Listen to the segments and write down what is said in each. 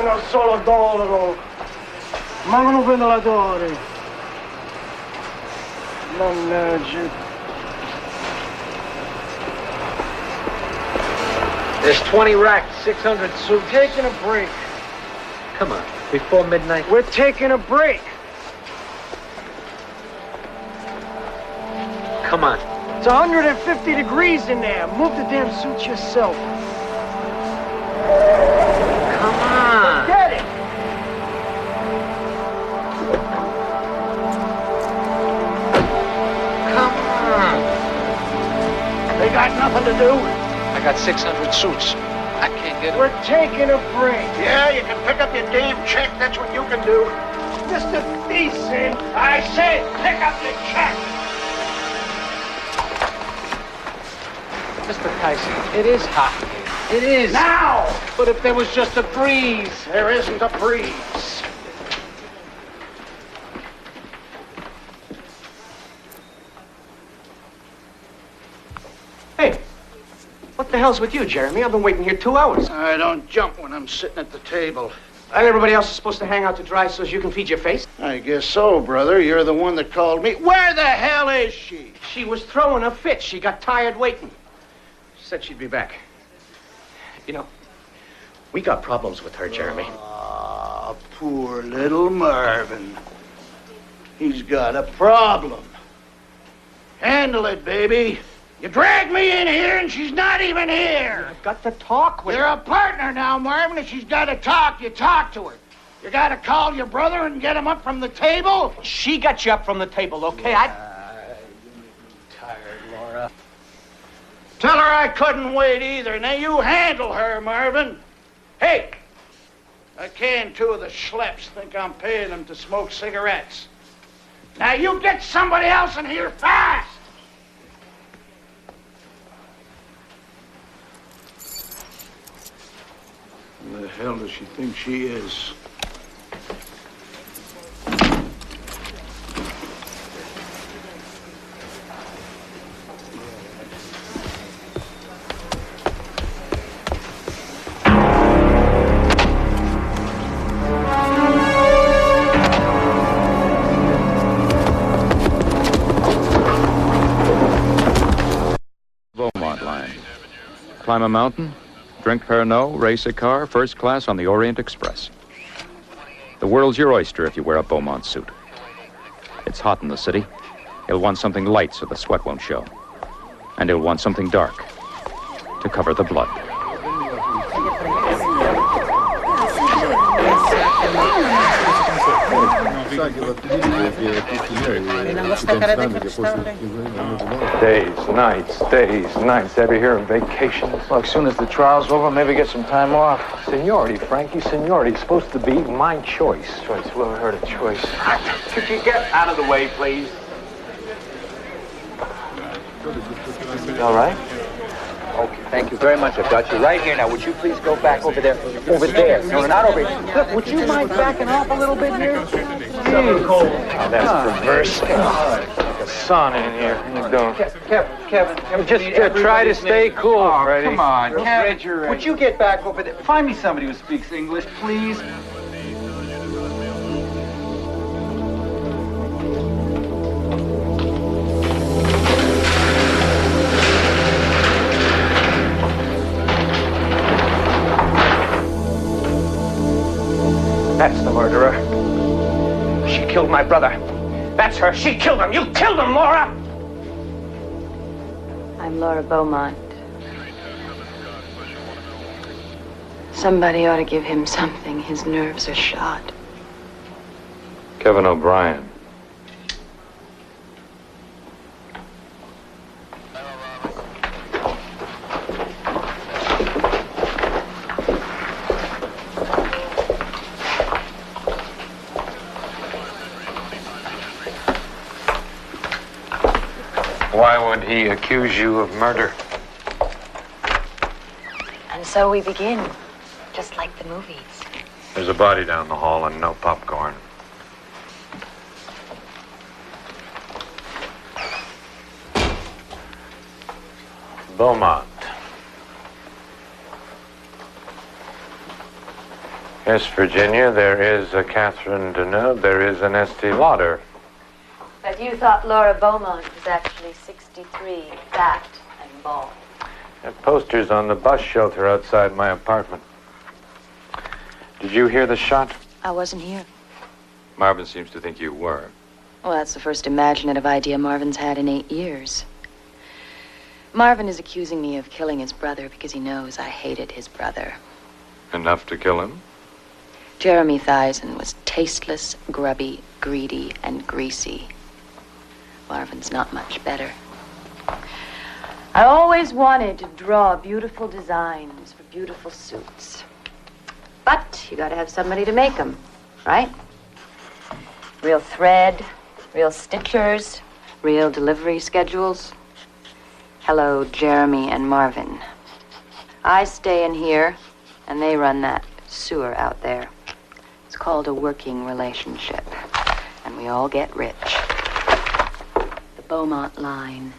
uno solo dollaro. Ma non prendo la torre. Mannaggia. There's 20 racks, 600 suits. We're taking a break. Come on, before midnight. We're taking a break. Come on. It's 150 degrees in there. Move the damn suits yourself. Come on. Get it. Come on. They got nothing to do. I got 600 suits. I can't get it. We're taking a break. Yeah, you can pick up your damn check. That's what you can do. Mr. Thiessen. I said pick up your check. Mr. Tyson, it is hot here. It is. Now! But if there was just a breeze. There isn't a breeze. Hey, what the hell's with you, Jeremy? I've been waiting here 2 hours. I don't jump when I'm sitting at the table. And everybody else is supposed to hang out to dry so as you can feed your face? I guess so, brother. You're the one that called me. Where the hell is she? She was throwing a fit. She got tired waiting. She said she'd be back. You know, we got problems with her, Jeremy. Ah, poor little Marvin. He's got a problem. Handle it, baby. You dragged me in here and she's not even here. I've got to talk with You're her. a partner now, Marvin. If she's got to talk, you talk to her. You got to call your brother and get him up from the table. She got you up from the table, okay? You're tired, Laura. Tell her I couldn't wait either. Now you handle her, Marvin. Hey, I can two of the schleps think I'm paying them to smoke cigarettes. Now you get somebody else in here fast. Who the hell does she think she is? Beaumont line. Climb a mountain, drink Pernod, race a car, first class on the Orient Express. The world's your oyster if you wear a Beaumont suit. It's hot in the city. You'll want something light so the sweat won't show. And you'll want something dark to cover the blood. Days, nights. Ever hear of vacations? Well, as soon as the trial's over, maybe get some time off. Seniority, Frankie, seniority. Supposed to be my choice. Choice. Who ever heard of choice? Could you get out of the way, please? All right? Okay, thank you very much. I've got you right here. Now, would you please go back over there? Over there. No, not over here. Look, would you mind backing off a little bit here? Oh, that's perverse. Like a sauna in here. You don't. Kevin, Just try to stay cool, Freddie. Come on, Kevin. Would you get back over there? Find me somebody who speaks English, please. That's the murderer. She killed my brother. That's her. She killed him. You killed him, Laura! I'm Laura Beaumont. Somebody ought to give him something. His nerves are shot. Kevin O'Brien. Why would he accuse you of murder? And so we begin, just like the movies. There's a body down the hall and no popcorn. Beaumont. Yes, Virginia, there is a Catherine Deneuve, there is an Estee Lauder. But you thought Laura Beaumont was actually 63, fat and bald. There are posters on the bus shelter outside my apartment. Did you hear the shot? I wasn't here. Marvin seems to think you were. Well, that's the first imaginative idea Marvin's had in 8 years. Marvin is accusing me of killing his brother because he knows I hated his brother. Enough to kill him? Jeremy Thiessen was tasteless, grubby, greedy, and greasy. Marvin's not much better. I always wanted to draw beautiful designs for beautiful suits. But you gotta have somebody to make them, right? Real thread, real stitchers, real delivery schedules. Hello, Jeremy and Marvin. I stay in here, and they run that sewer out there. It's called a working relationship, and we all get rich. The Beaumont line.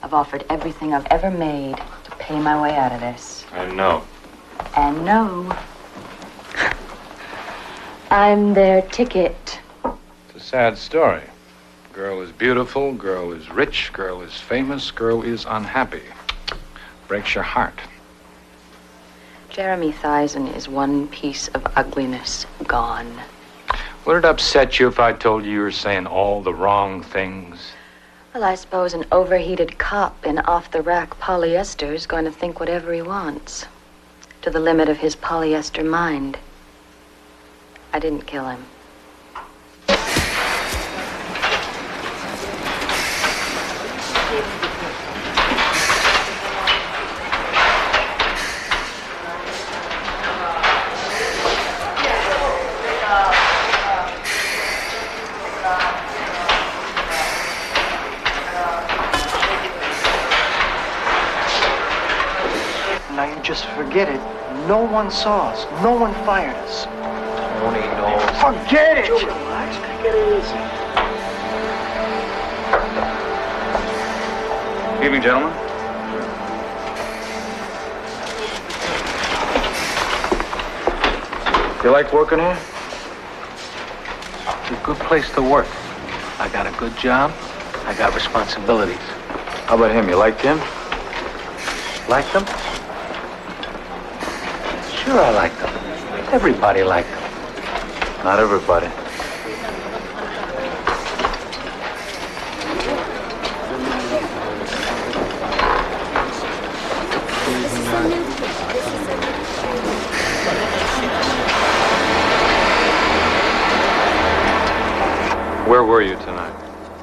I've offered everything I've ever made to pay my way out of this. I know. And no, I'm their ticket. It's a sad story. Girl is beautiful, girl is rich, girl is famous, girl is unhappy. Breaks your heart. Jeremy Thiessen is one piece of ugliness gone. Would it upset you if I told you were saying all the wrong things? Well, I suppose an overheated cop in off-the-rack polyester is going to think whatever he wants. To the limit of his polyester mind. I didn't kill him. Now you just forget it. No one saw us. No one fired us. Tony knows. Forget it! Relax, take it easy. Evening, gentlemen. You like working here? It's a good place to work. I got a good job. I got responsibilities. How about him? You liked him? Like them? Sure, I like them. Everybody liked them. Not everybody. Where were you tonight?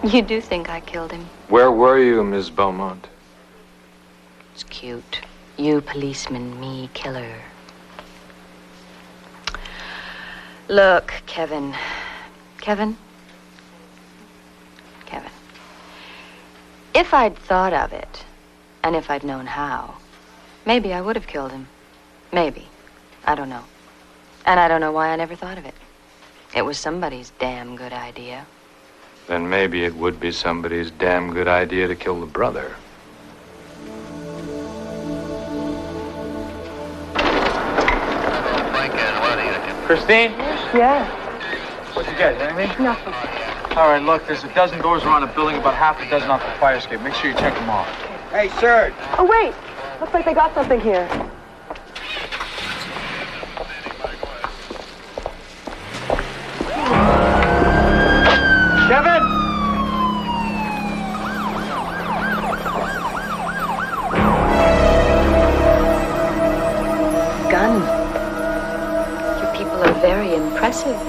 You do think I killed him? Where were you, Miss Beaumont? It's cute. You policeman, me killer. Look, Kevin. Kevin? If I'd thought of it, and if I'd known how, maybe I would have killed him. Maybe. I don't know. And I don't know why I never thought of it. It was somebody's damn good idea. Then maybe it would be somebody's damn good idea to kill the brother. Christine? Yeah. What'd you get? Anything? Nothing. All right, look, there's a dozen doors around the building, about half a dozen off the fire escape. Make sure you check them all. Hey, Serge. Oh, wait. Looks like they got something here. Kevin! Gun. You people are very impressive.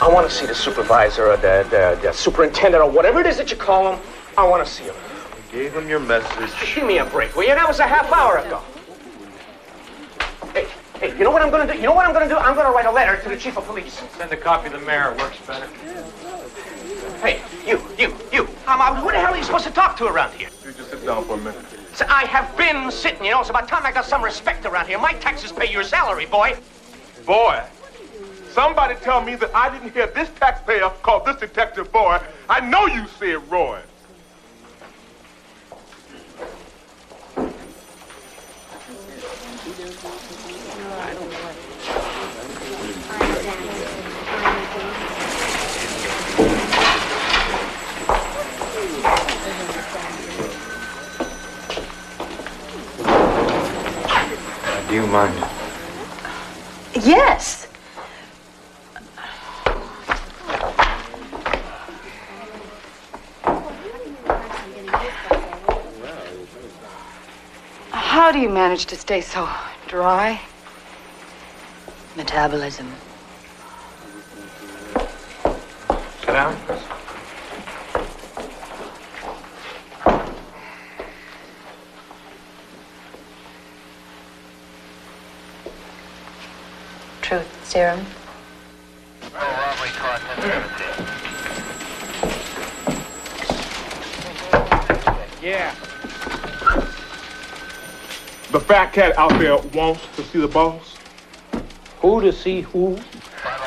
I want to see the supervisor or the superintendent or whatever it is that you call him. I want to see him. Gave him your message. Give me a break, will you? That was a half hour ago. Hey, Hey, you know what I'm going to do? You know what I'm going to do? I'm going to write a letter to the chief of police. Send a copy to the mayor. Works better. Hey, you. Who the hell are you supposed to talk to around here? You just sit down for a minute. So I have been sitting, It's about time I got some respect around here. My taxes pay your salary, boy. Boy, somebody tell me that I didn't hear this taxpayer call this detective boy. I know you said Roy. Do you mind? Yes. How do you manage to stay so dry? Metabolism. Sit down. Truth serum. Yeah. The fat cat out there wants to see the boss. Who to see who?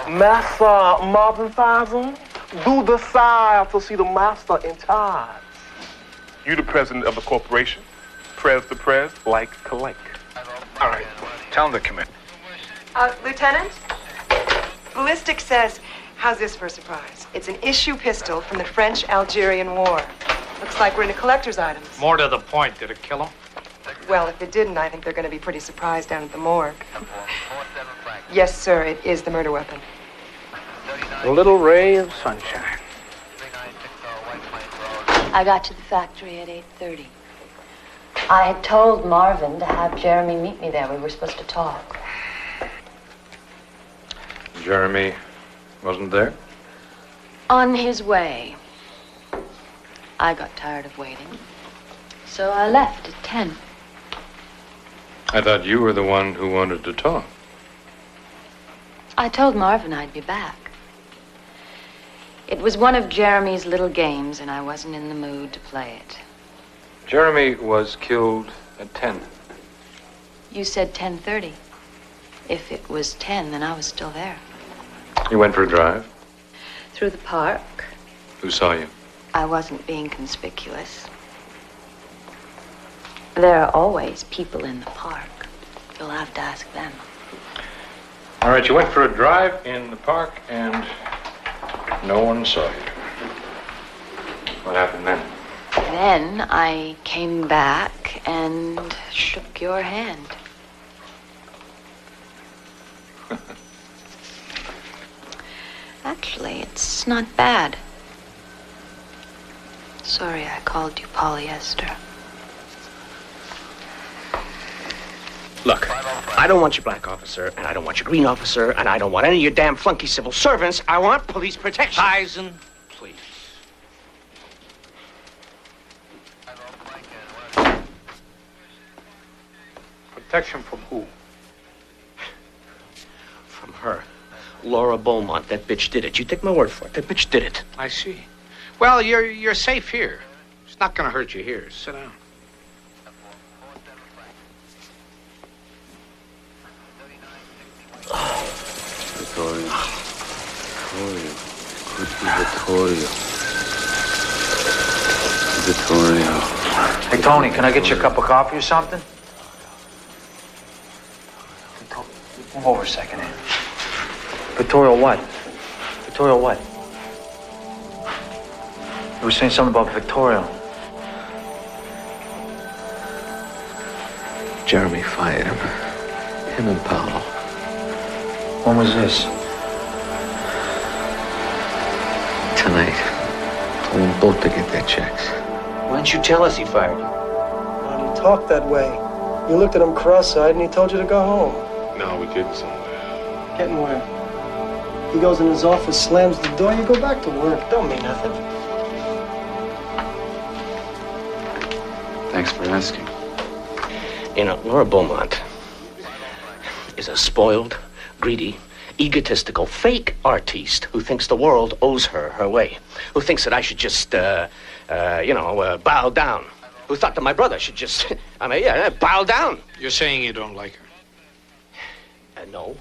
Master Marvin Faison, do decide to see the master in charge. You the president of the corporation. Prez the prez, like to like. All right. Tell him to come in. Lieutenant? Ballistics says, how's this for a surprise? It's an issue pistol from the French-Algerian War. Looks like we're into collector's items. More to the point, did it kill him? Well, if it didn't, I think they're going to be pretty surprised down at the morgue. Yes, sir, it is the murder weapon. A little ray of sunshine. I got to the factory at 8:30. I had told Marvin to have Jeremy meet me there. We were supposed to talk. Jeremy wasn't there? On his way. I got tired of waiting, so I left at 10. I thought you were the one who wanted to talk. I told Marvin I'd be back. It was one of Jeremy's little games, and I wasn't in the mood to play it. Jeremy was killed at 10. You said 10:30. If it was 10, then I was still there. You went for a drive? Through the park. Who saw you? I wasn't being conspicuous. There are always people in the park. You'll have to ask them. All right, you went for a drive in the park and no one saw you. What happened then? Then I came back and shook your hand. Actually, it's not bad. Sorry I called you polyester. Look, I don't want your black officer, and I don't want your green officer, and I don't want any of your damn flunky civil servants. I want police protection. Eisen, please. Protection from who? From her. Laura Beaumont, that bitch did it. You take my word for it. That bitch did it. I see. Well, you're safe here. It's not going to hurt you here. Sit down. Vittorio. Vittorio. Hey, Tony, can I get you a cup of coffee or something? Move over a second, eh? Vittorio what? Vittorio what? You were saying something about Victoria. Jeremy fired him. Him and Paolo. When was this? Tonight. Told them both to get their checks. Why didn't you tell us he fired you? Why do you talk that way? You looked at him cross-eyed and he told you to go home. No, we're getting somewhere. Getting where? He goes in his office, slams the door, you go back to work. Don't mean nothing. Thanks for asking. You know, Laura Beaumont, is a spoiled, greedy, egotistical, fake artiste who thinks the world owes her her way, who thinks that I should just, bow down, who thought that my brother should just, bow down. You're saying you don't like her? No.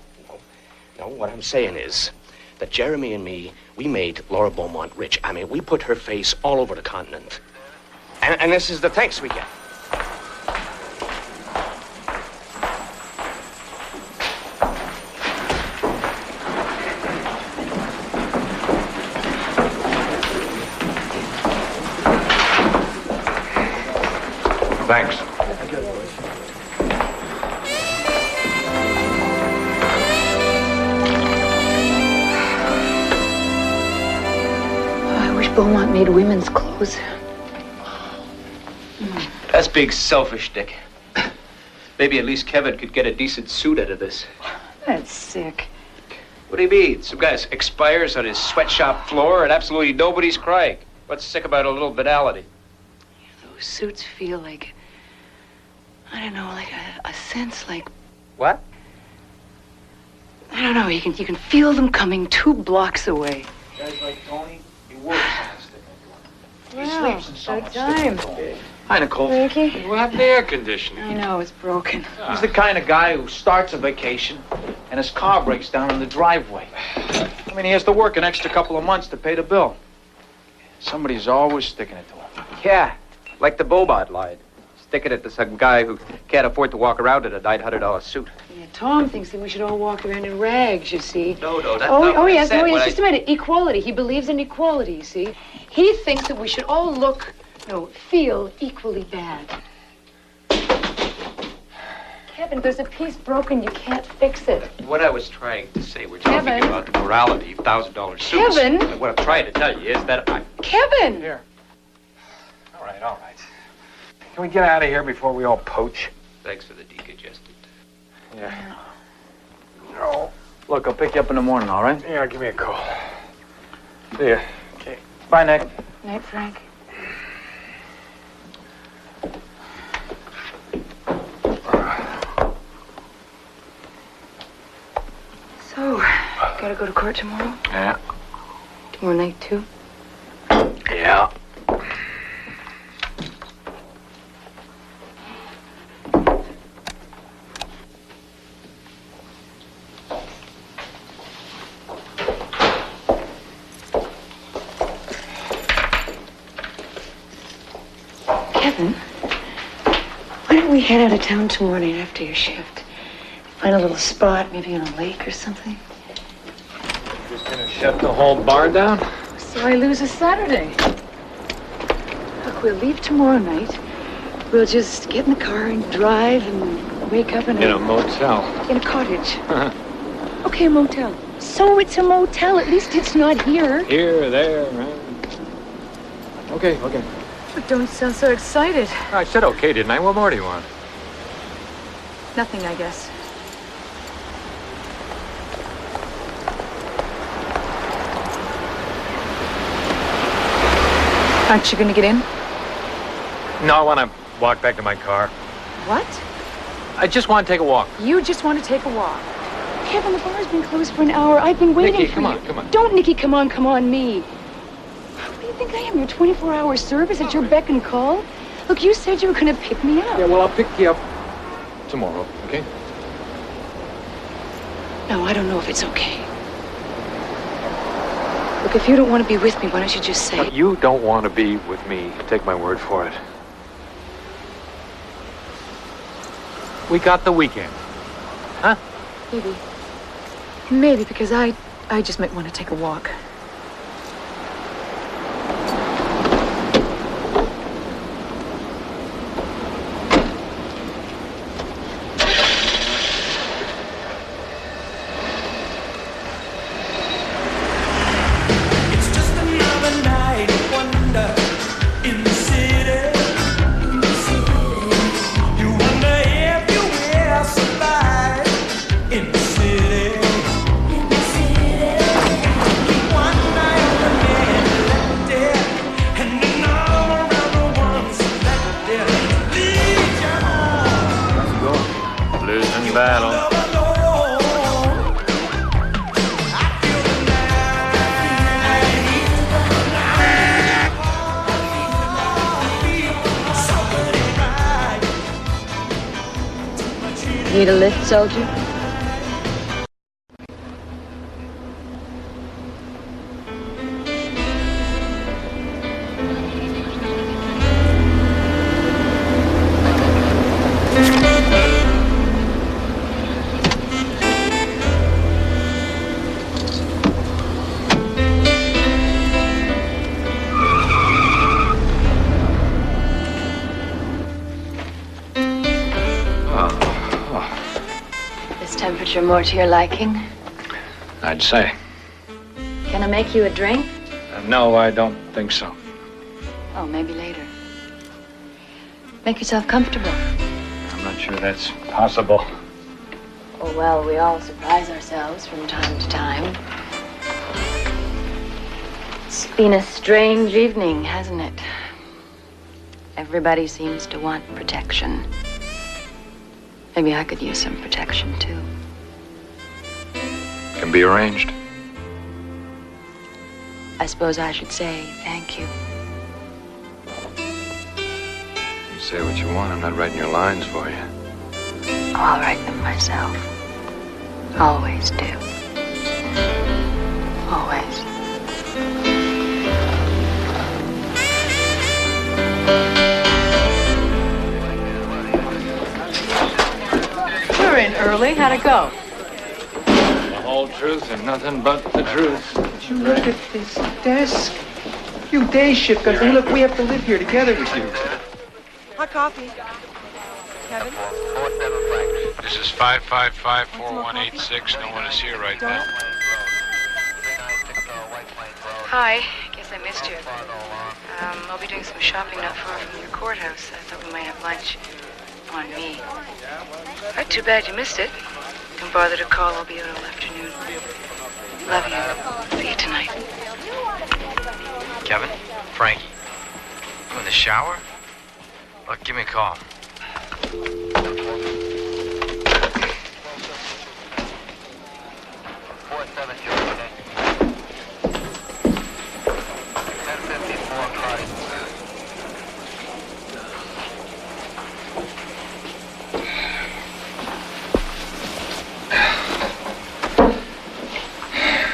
What I'm saying is that Jeremy and me, we made Laura Beaumont rich. I mean, we put her face all over the continent. And this is the thanks we get. Thanks. I wish Beaumont made women's clothes. That's big selfish, Dick. Maybe at least Kevin could get a decent suit out of this. That's sick. What do you mean? Some guy expires on his sweatshop floor and absolutely nobody's crying. What's sick about a little banality? Those suits feel like, I don't know, like a sense like... What? I don't know, you can feel them coming 2 blocks away. Guys like Tony, he works on this thing. Wow, good time. Hi, Nicole. Frankie? What happened to air conditioning? I know, it's broken. He's the kind of guy who starts a vacation and his car breaks down in the driveway. I mean, he has to work an extra couple of months to pay the bill. Somebody's always sticking it to him. Yeah, like the Beaumont line. Sticking it to some guy who can't afford to walk around in a $900 suit. Yeah, Tom thinks that we should all walk around in rags, you see. No, that's not Oh, what I yes, said. no, What it's just a minute. Equality. He believes in equality, you see. He thinks that we should all feel equally bad. Kevin, there's a piece broken. You can't fix it. What I was trying to say, we're talking Kevin? about the morality of $1,000 suits. Kevin? And what I'm trying to tell you is that Kevin! Here. All right. Can we get out of here before we all poach? Thanks for the decongestant. Yeah. No. Look, I'll pick you up in the morning, all right? Yeah, give me a call. See ya. Okay. Bye, Nick. Night, Frank. So, gotta go to court tomorrow? Yeah. Tomorrow night, too? Yeah. Kevin, why don't we head out of town tomorrow night after your shift? Find a little spot, maybe on a lake or something. Just gonna shut the whole bar down? So I lose a Saturday. Look, we'll leave tomorrow night. We'll just get in the car and drive and wake up in In a motel. in a cottage. Okay, a motel. So it's a motel. At least it's not here. Here, there, Okay. But don't sound so excited. I said okay, didn't I? What more do you want? Nothing, I guess. Aren't you going to get in? No, I want to walk back to my car. What? I just want to take a walk. You just want to take a walk. Kevin, the bar's been closed for an hour. I've been waiting Nikki, for come you. on, come on. Don't, Nikki, come on, me. What do you think I am, your 24-hour service at your beck and call? Look, you said you were going to pick me up. Yeah, well, I'll pick you up tomorrow, okay? No, I don't know if it's okay. Look, if you don't want to be with me, why don't you just say it? You don't want to be with me. Take my word for it. We got the weekend. Huh? Maybe. Maybe, because I just might want to take a walk. Losing battle. Need a lift, soldier? Temperature more to your liking? I'd say. Can I make you a drink? No, I don't think so. Oh, maybe later. Make yourself comfortable. I'm not sure that's possible. Oh, well, we all surprise ourselves from time to time. It's been a strange evening, hasn't it? Everybody seems to want protection. Maybe I could use some protection, too. Can be arranged. I suppose I should say thank you. You say what you want. I'm not writing your lines for you. Oh, I'll write them myself. Always do. Always. You're in early. How'd it go? The whole truth and nothing but the truth. Would you look at this desk? You day shift guys. Hey, look, we have to live here together with you. Hot coffee. Kevin? This is 555-4186. No one is here right now. Hi. Guess I missed you. I'll be doing some shopping not far from your courthouse. I thought we might have lunch on me. Too bad you missed it. Don't bother to call. I'll be out all afternoon. Love you. See you tonight. Kevin? Frankie? You in the shower? Look, give me a call.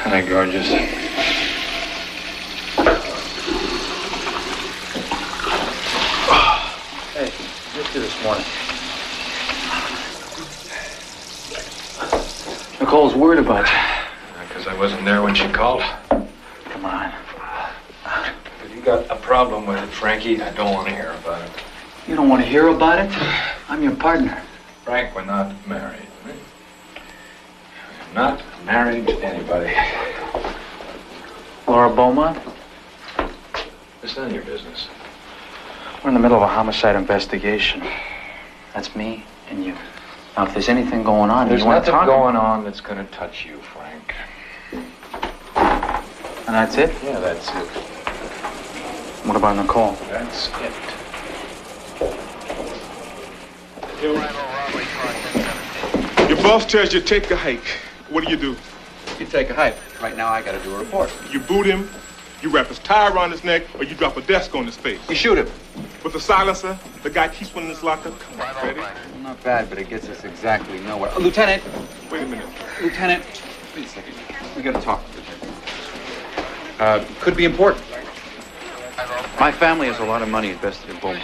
Hi, gorgeous. Hey, missed you this morning. Nicole's worried about you. Because I wasn't there when she called. Come on. If you got a problem with it, Frankie, I don't want to hear about it. You don't want to hear about it? I'm your partner. Frank, we're not married. I'm not married to anybody. Laura Beaumont? It's none of your business. We're in the middle of a homicide investigation. That's me and you. Now, if there's anything going on, There's you want to nothing talk going on that's going to touch you, Frank. And that's it? Yeah, that's it. What about Nicole? That's it. Your boss tells you to take a hike. What do? You take a hike. Right now, I got to do a report. You boot him, you wrap his tie around his neck, or you drop a desk on his face. You shoot him. With a silencer, the guy keeps one in his locker. Come on, Freddie. Not bad, but it gets us exactly nowhere. Lieutenant! Wait a minute. Lieutenant! Wait a second. We got to talk. Could be important. My family has a lot of money invested in Beaumont.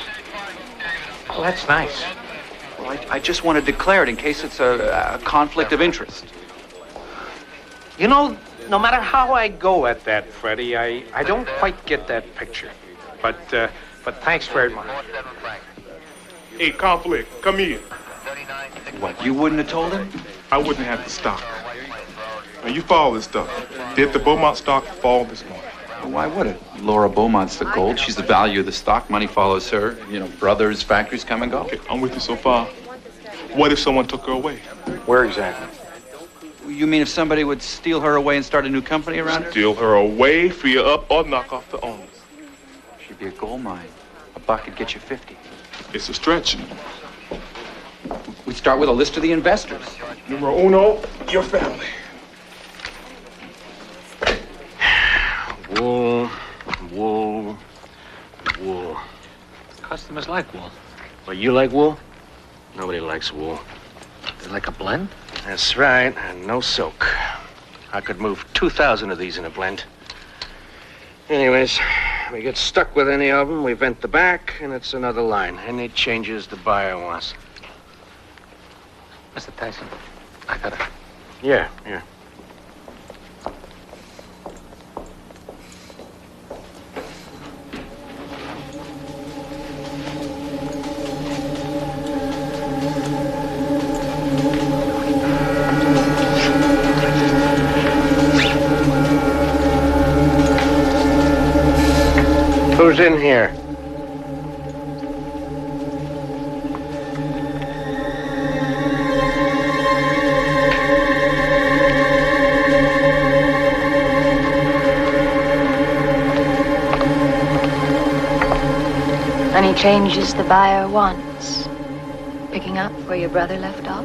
Well, that's nice. Well, I just want to declare it in case it's a conflict of interest. You know, no matter how I go at that, Freddie, I don't quite get that picture. But thanks very much. Hey, conflict, come here. What, you wouldn't have told him? I wouldn't have the stock. Now, you follow this stuff. Did the Beaumont stock fall this morning? Well, why would it? Laura Beaumont's the gold. She's the value of the stock. Money follows her. You know, brothers, factories come and go. Okay, I'm with you so far. What if someone took her away? Where exactly? You mean if somebody would steal her away and start a new company around her? Steal her away, free her up, or knock off the owners. She'd be a gold mine. A buck could get you 50. It's a stretch. We'd start with a list of the investors. Numero uno, your family. Wool, wool, wool. Customers like wool. Well, you like wool? Nobody likes wool. Like a blend? That's right, and no soak. I could move 2,000 of these in a blend. Anyways, we get stuck with any of them, we vent the back, and it's another line. Any changes the buyer wants. Mr. Tyson, I got it. Yeah. Who's in here? Any changes the buyer wants? Picking up where your brother left off?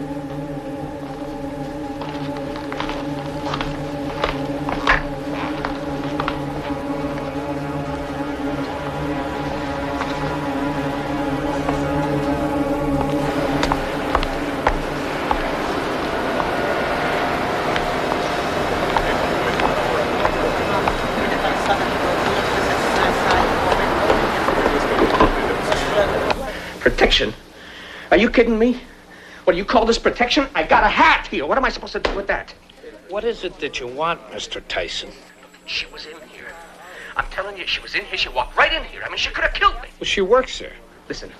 Protection? Are you kidding me? What do you call this protection? I got a hat here. What am I supposed to do with that? What is it that you want, Mr. Tyson? She was in here. I'm telling you, she was in here. She walked right in here. I mean, she could have killed me. Well, she works there. Listen,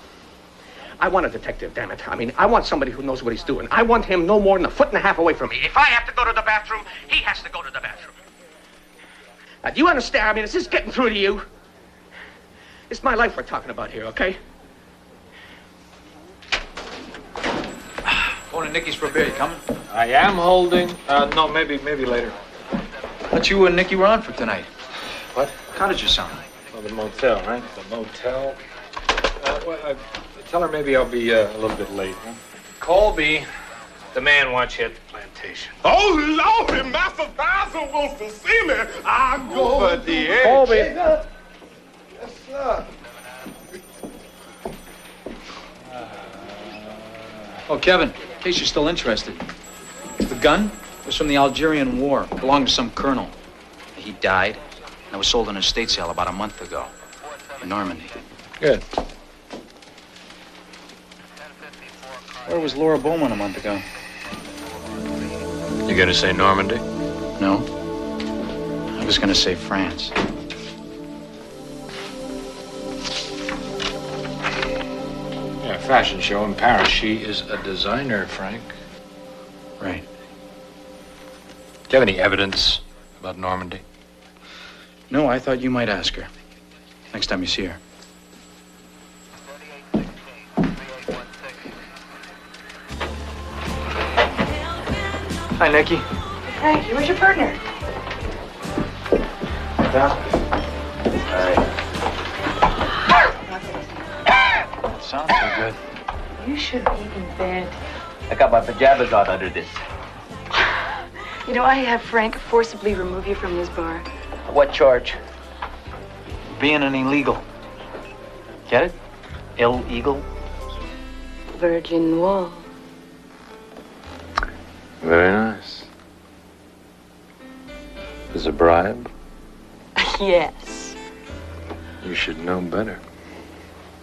I want a detective, damn it. I mean, I want somebody who knows what he's doing. I want him no more than 1.5 feet away from me. If I have to go to the bathroom, he has to go to the bathroom. Now, do you understand? I mean, is this getting through to you? It's my life we're talking about here, okay? Going to Nicky's for a beer. You coming? I am holding. No, maybe later. Thought you and Nicky were on for tonight. What? How did you sound? Well, the motel, right? The motel. Tell her maybe I'll be a little bit late. Huh? Colby, the man wants you at the plantation. Oh, Lordy, Master Tyson wants to see me. I go over the edge. Colby. Yes, sir. Oh, Kevin, in case you're still interested. The gun was from the Algerian War. It belonged to some colonel. He died, and it was sold in an estate sale about a month ago in Normandy. Good. Where was Laura Beaumont a month ago? You gonna say Normandy? No. I was gonna say France. Yeah, fashion show in Paris. She is a designer, Frank. Right. Do you have any evidence about Normandy? No, I thought you might ask her. Next time you see her. Hi, Nicky. Frankie, where's your partner? Sounds so good. You should be in bed. I got my pajamas on under this. You know, I have Frank forcibly remove you from this bar. What charge? Being an illegal. Get it? Illegal? Virgin wall. Very nice. Is a bribe? Yes. You should know better.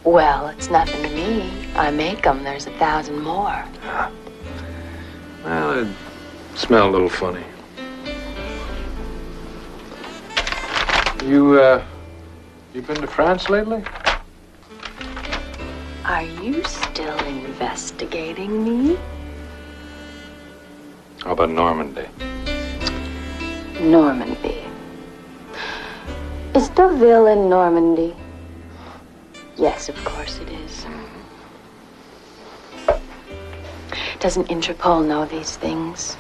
Well, it's nothing to me. I make them. There's 1,000 more. Well, it smelled a little funny. You been to France lately? Are you still investigating me? How about Normandy? Normandy. Is Deauville in Normandy? Yes, of course it is. Doesn't Interpol know these things?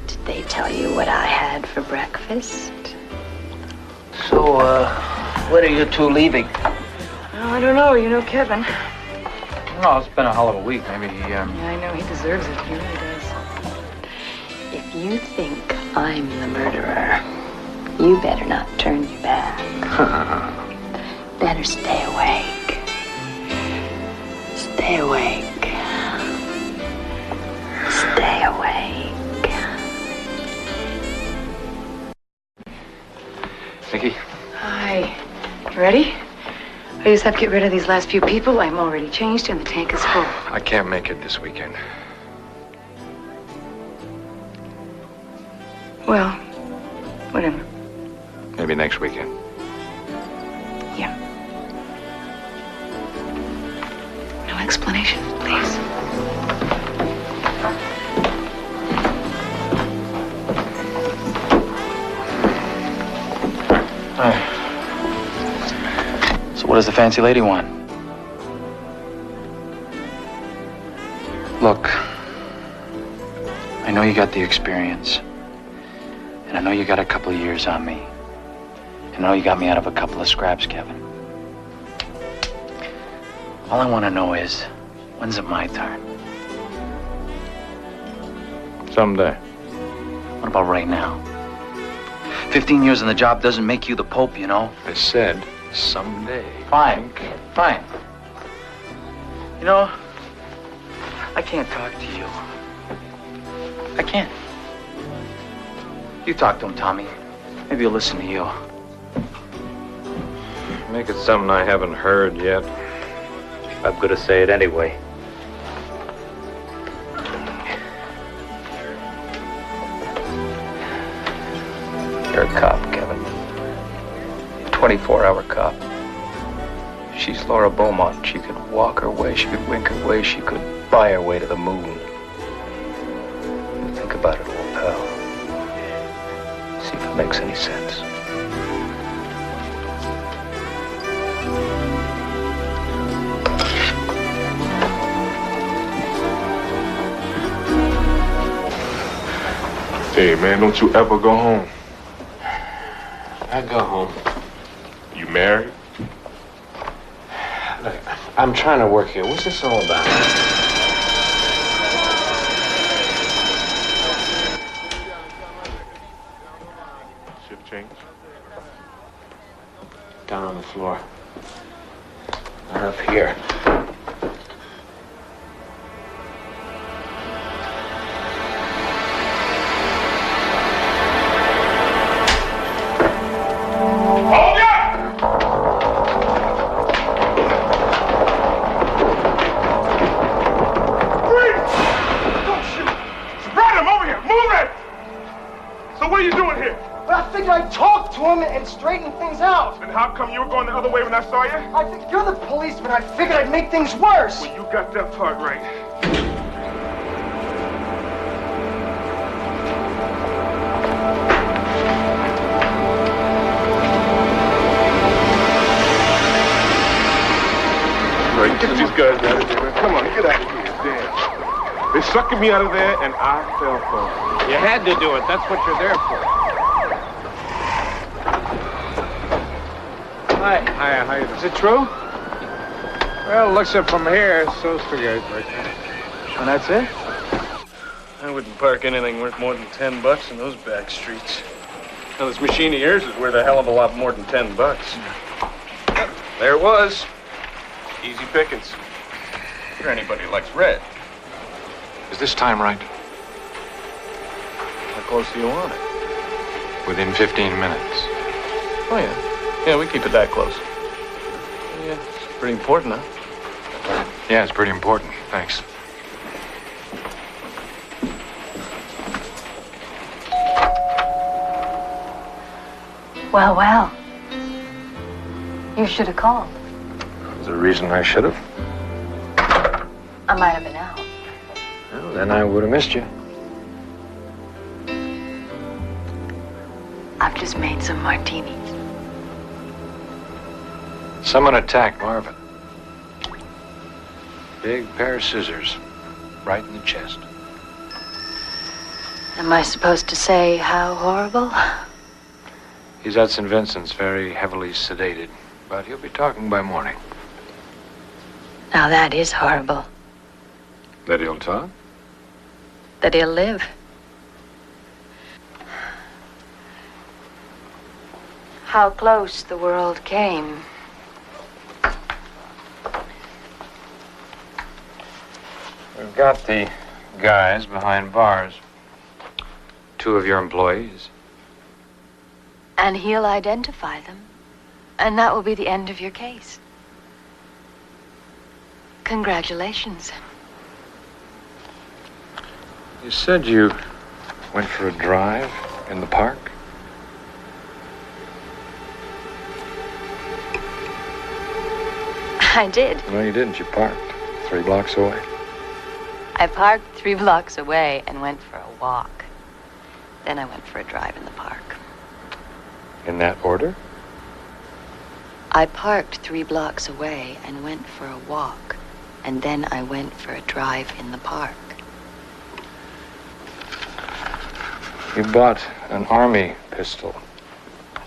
Did they tell you what I had for breakfast? So, when are you two leaving? Oh, I don't know. You know Kevin. No, it's been a hell of a week. Maybe he, Yeah, I know. He deserves it. He really does. If you think I'm the murderer, you better not turn your back. Better stay awake. Stay awake. Ready? I just have to get rid of these last few people. I'm already changed and the tank is full. I can't make it this weekend. Well, whatever. Maybe next weekend. Yeah. No explanation, please. So what does the fancy lady want? Look, I know you got the experience. And I know you got a couple of years on me. And I know you got me out of a couple of scraps, Kevin. All I want to know is, when's it my turn? Someday. What about right now? 15 years on the job doesn't make you the Pope, you know? I said someday. Fine, fine. You know, I can't talk to you. I can't. You talk to him, Tommy. Maybe he'll listen to you. Make it something I haven't heard yet. I'm gonna say it anyway. You're a cop, Kevin. 24-hour cop. She's Laura Beaumont. She could walk her way, she could wink her way, she could buy her way to the moon. Think about it, old pal. See if it makes any sense. Hey, man, don't you ever go home. I go home. You married? Look, I'm trying to work here. What's this all about? Shift change. Down on the floor. Not up here. And straighten things out. And how come you were going the other way when I saw you? I think you're the policeman. I figured I'd make things worse. Well, you got that part right. Right, get these guys out of here, man. Come on, get out of here. Damn. They sucked me out of there, and I fell for it. You had to do it. That's what you're there for. Hi. Hiya, how you doing? Is it true? Well, looks it from here, so's the guy's birthday. And that's it? I wouldn't park anything worth more than $10 in those back streets. Now, this machine of yours is worth a hell of a lot more than $10. There it was. Easy pickings. For anybody who likes red. Is this time right? How close do you want it? Within 15 minutes. Oh, yeah. Yeah, we keep it that close. Yeah, it's pretty important, huh? Yeah, it's pretty important. Thanks. Well, well. You should have called. There's a reason I should have. I might have been out. Well, then I would have missed you. I've just made some martinis. Someone attacked Marvin. Big pair of scissors. Right in the chest. Am I supposed to say how horrible? He's at St. Vincent's, very heavily sedated. But he'll be talking by morning. Now that is horrible. That he'll talk? That he'll live. How close the world came. We've got the guys behind bars. 2 of your employees. And he'll identify them And that will be the end of your case. Congratulations. You said you went for a drive in the park? I did. No, you didn't. You parked 3 blocks away. I parked 3 blocks away and went for a walk. Then I went for a drive in the park. In that order? I parked 3 blocks away and went for a walk. And then I went for a drive in the park. You bought an army pistol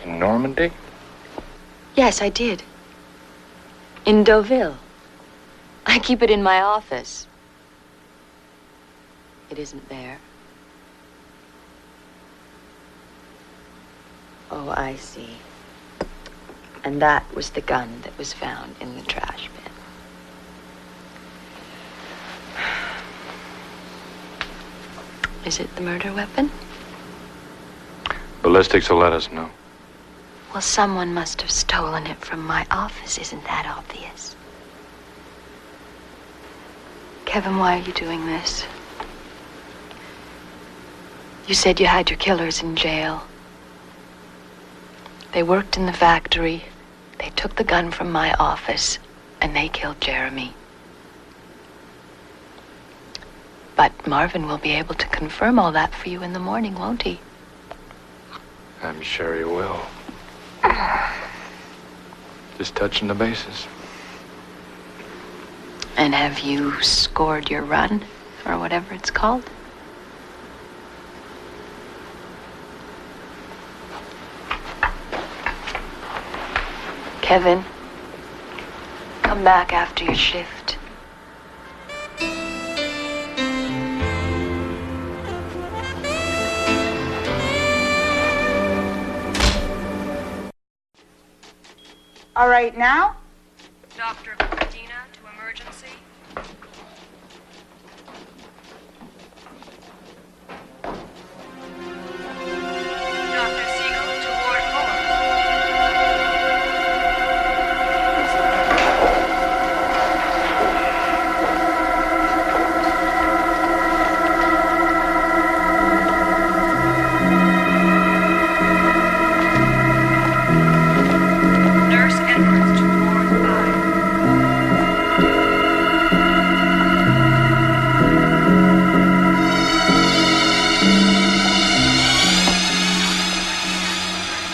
in Normandy? Yes, I did. In Deauville. I keep it in my office. It isn't there. Oh, I see. And that was the gun that was found in the trash bin. Is it the murder weapon? Ballistics will let us know. Well, someone must have stolen it from my office. Isn't that obvious? Kevin, why are you doing this? You said you had your killers in jail. They worked in the factory. They took the gun from my office, and they killed Jeremy. But Marvin will be able to confirm all that for you in the morning, won't he? I'm sure he will. Just touching the bases. And have you scored your run, or whatever it's called? Kevin, come back after your shift. All right, now? Dr. Cortina to emergency. Dr. Siegel to Ward 4. Nurse Edwards to Ward 5.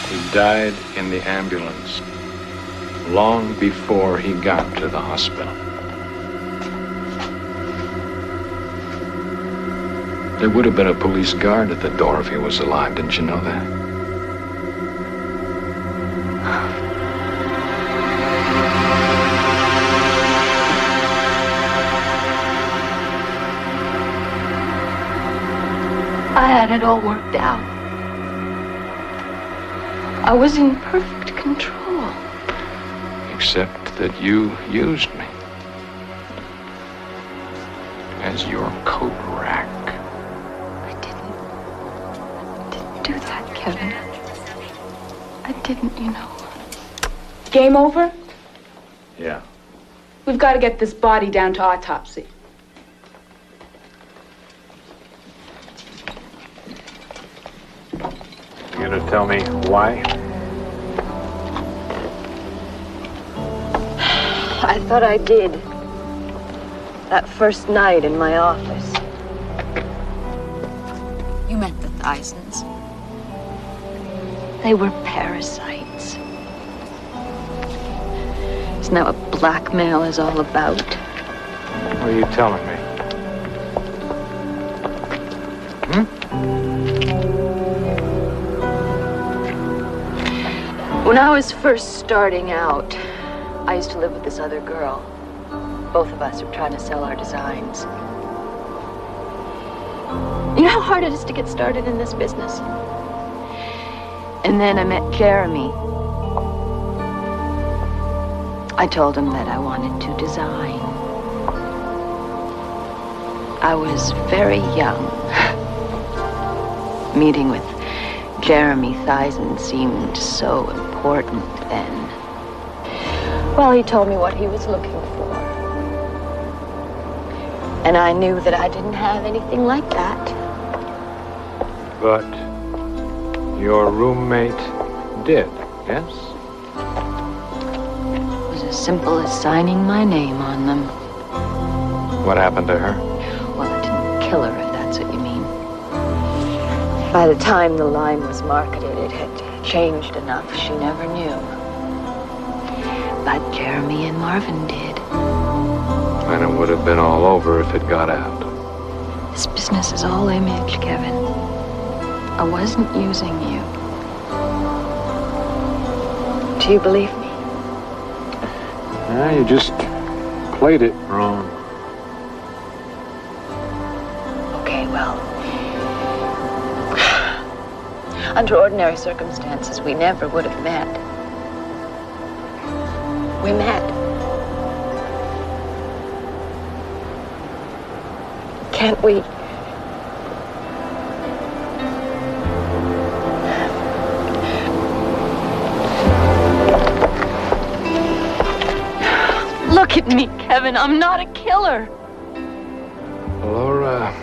He died in the ambulance long before he got to the hospital. There would have been a police guard at the door if he was alive. Didn't you know that? I had it all worked out. I was in perfect control. Except that you used me as your coat rack. I didn't do that, Kevin. I didn't, you know. Game over? Yeah. We've got to get this body down to autopsy. You gonna tell me why? I thought I did. That first night in my office. You met the Thysons. They were parasites. Isn't that what blackmail is all about? What are you telling me? When I was first starting out, I used to live with this other girl. Both of us were trying to sell our designs. You know how hard it is to get started in this business? And then I met Jeremy. I told him that I wanted to design. I was very young. Meeting with Jeremy Thyssen seemed so important then. Well, he told me what he was looking for. And I knew that I didn't have anything like that. But your roommate did, yes? It was as simple as signing my name on them. What happened to her? Well, I didn't kill her, if that's what you mean. By the time the line was marketed, it had changed enough she never knew. But Jeremy and Marvin did. And it would have been all over if it got out. This business is all image, Kevin. I wasn't using you. Do you believe me? Yeah, you just played it wrong. Okay, well. Under ordinary circumstances, we never would have met. We met. Can't we? Look at me, Kevin. I'm not a killer. Laura,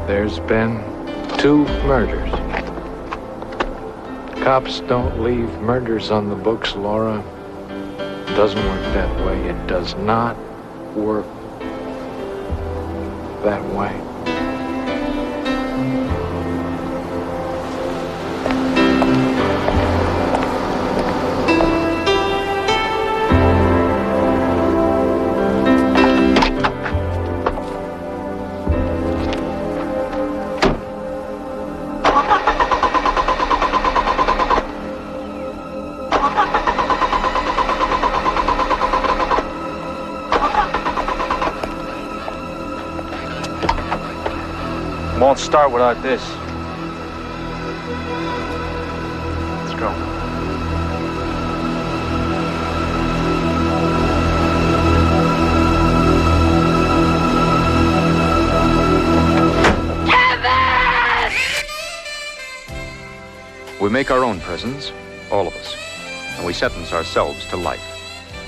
there's been 2 murders. Cops don't leave murders on the books, Laura. It doesn't work that way. It does not work that way. Won't start without this. Let's go. We make our own prisons, all of us, and we sentence ourselves to life.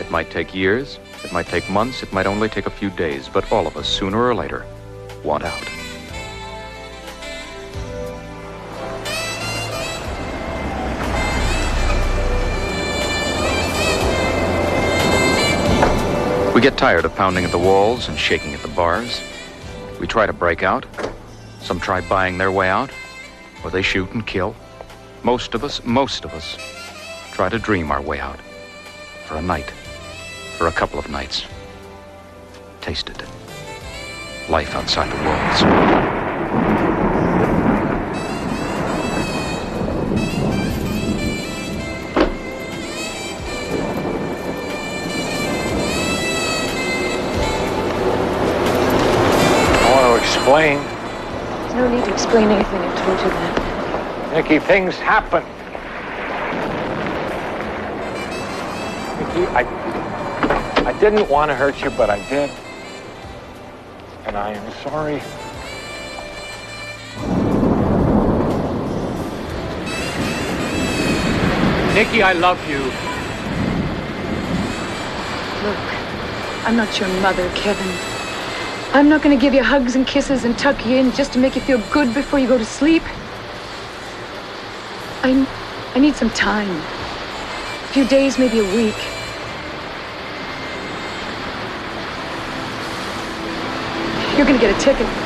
It might take years, it might take months, it might only take a few days, but all of us, sooner or later, want out. We get tired of pounding at the walls and shaking at the bars. We try to break out. Some try buying their way out, or they shoot and kill. Most of us try to dream our way out. For a night, for a couple of nights. Taste it. Life outside the walls. Explain. There's no need to explain anything. I've told you that. Nikki, things happen. Nikki, I didn't want to hurt you, but I did. And I am sorry. Nikki, I love you. Look, I'm not your mother, Kevin. I'm not going to give you hugs and kisses and tuck you in just to make you feel good before you go to sleep. I need some time. A few days, maybe a week. You're going to get a ticket.